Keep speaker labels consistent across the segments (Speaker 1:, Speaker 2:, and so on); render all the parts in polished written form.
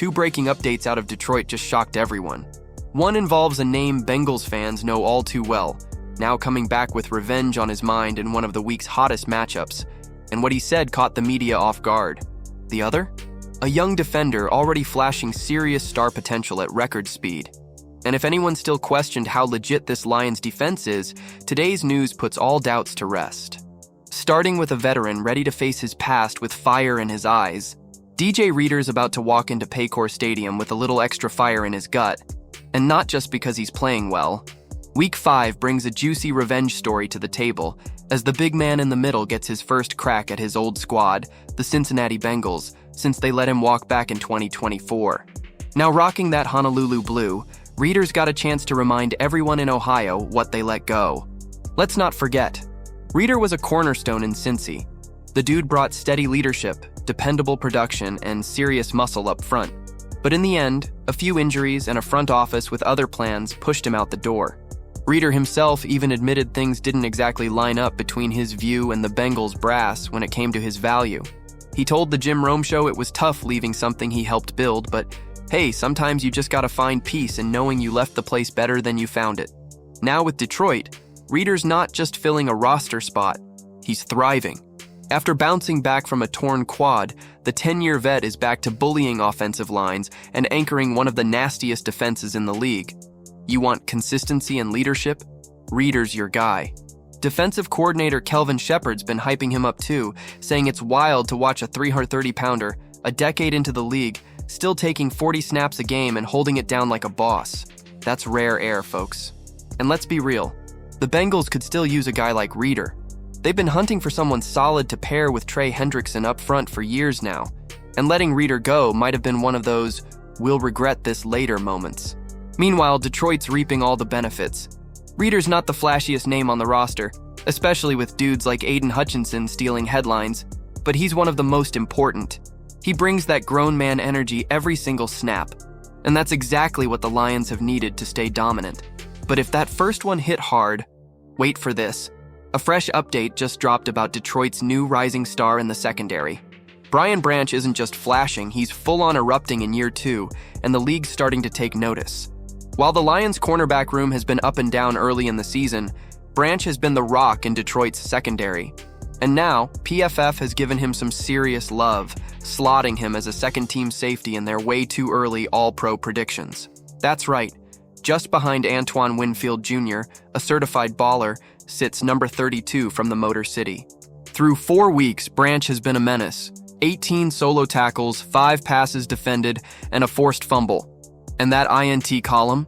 Speaker 1: Two breaking updates out of Detroit just shocked everyone. One involves a name Bengals fans know all too well, now coming back with revenge on his mind in one of the week's hottest matchups, and what he said caught the media off guard. The other? A young defender already flashing serious star potential at record speed. And if anyone still questioned how legit this Lions defense is, today's news puts all doubts to rest. Starting with a veteran ready to face his past with fire in his eyes, DJ Reader's about to walk into Paycor Stadium with a little extra fire in his gut. And not just because he's playing well. Week 5 brings a juicy revenge story to the table, as the big man in the middle gets his first crack at his old squad, the Cincinnati Bengals, since they let him walk back in 2024. Now rocking that Honolulu blue, Reader's got a chance to remind everyone in Ohio what they let go. Let's not forget, Reader was a cornerstone in Cincy. The dude brought steady leadership, dependable production, and serious muscle up front. But in the end, a few injuries and a front office with other plans pushed him out the door. Reader himself even admitted things didn't exactly line up between his view and the Bengals brass when it came to his value. He told the Jim Rome Show it was tough leaving something he helped build, but hey, sometimes you just gotta find peace in knowing you left the place better than you found it. Now with Detroit, Reader's not just filling a roster spot, he's thriving. After bouncing back from a torn quad, the 10-year vet is back to bullying offensive lines and anchoring one of the nastiest defenses in the league. You want consistency and leadership? Reader's your guy. Defensive coordinator Kelvin Shepard's been hyping him up too, saying it's wild to watch a 330-pounder, a decade into the league, still taking 40 snaps a game and holding it down like a boss. That's rare air, folks. And let's be real, the Bengals could still use a guy like Reader. They've been hunting for someone solid to pair with Trey Hendrickson up front for years now, and letting Reader go might have been one of those "we'll regret this later" moments. Meanwhile, Detroit's reaping all the benefits. Reader's not the flashiest name on the roster, especially with dudes like Aiden Hutchinson stealing headlines, but he's one of the most important. He brings that grown man energy every single snap, and that's exactly what the Lions have needed to stay dominant. But if that first one hit hard, wait for this. A fresh update just dropped about Detroit's new rising star in the secondary. Brian Branch isn't just flashing, he's full-on erupting in year 2, and the league's starting to take notice. While the Lions' cornerback room has been up and down early in the season, Branch has been the rock in Detroit's secondary. And now, PFF has given him some serious love, slotting him as a second-team safety in their way too early All-Pro predictions. That's right, just behind Antoine Winfield Jr., a certified baller, sits number 32 from the Motor City. Through 4 weeks, Branch has been a menace. 18 solo tackles, 5 passes defended, and a forced fumble. And that INT column?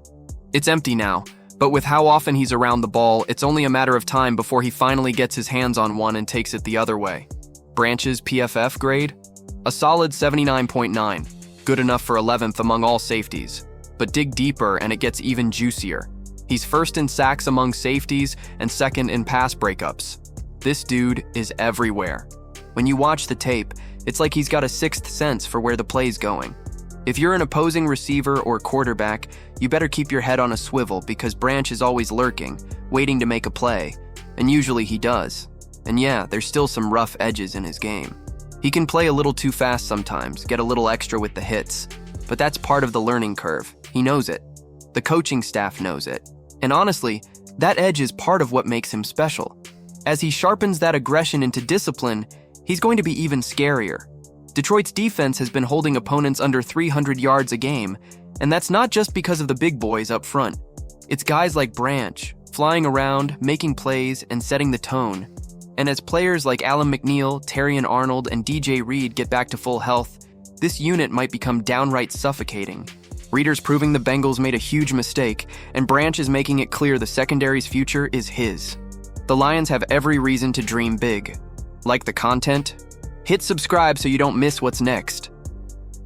Speaker 1: It's empty now, but with how often he's around the ball, it's only a matter of time before he finally gets his hands on one and takes it the other way. Branch's PFF grade? A solid 79.9, good enough for 11th among all safeties. But dig deeper and it gets even juicier. He's first in sacks among safeties and second in pass breakups. This dude is everywhere. When you watch the tape, it's like he's got a sixth sense for where the play's going. If you're an opposing receiver or quarterback, you better keep your head on a swivel because Branch is always lurking, waiting to make a play. And usually he does. And yeah, there's still some rough edges in his game. He can play a little too fast sometimes, get a little extra with the hits. But that's part of the learning curve. He knows it. The coaching staff knows it. And honestly, that edge is part of what makes him special. As he sharpens that aggression into discipline, he's going to be even scarier. Detroit's defense has been holding opponents under 300 yards a game, and that's not just because of the big boys up front. It's guys like Branch, flying around, making plays, and setting the tone. And as players like Alan McNeil, Terrion Arnold, and DJ Reed get back to full health, this unit might become downright suffocating. Reader's proving the Bengals made a huge mistake, and Branch is making it clear the secondary's future is his. The Lions have every reason to dream big. Like the content? Hit subscribe so you don't miss what's next.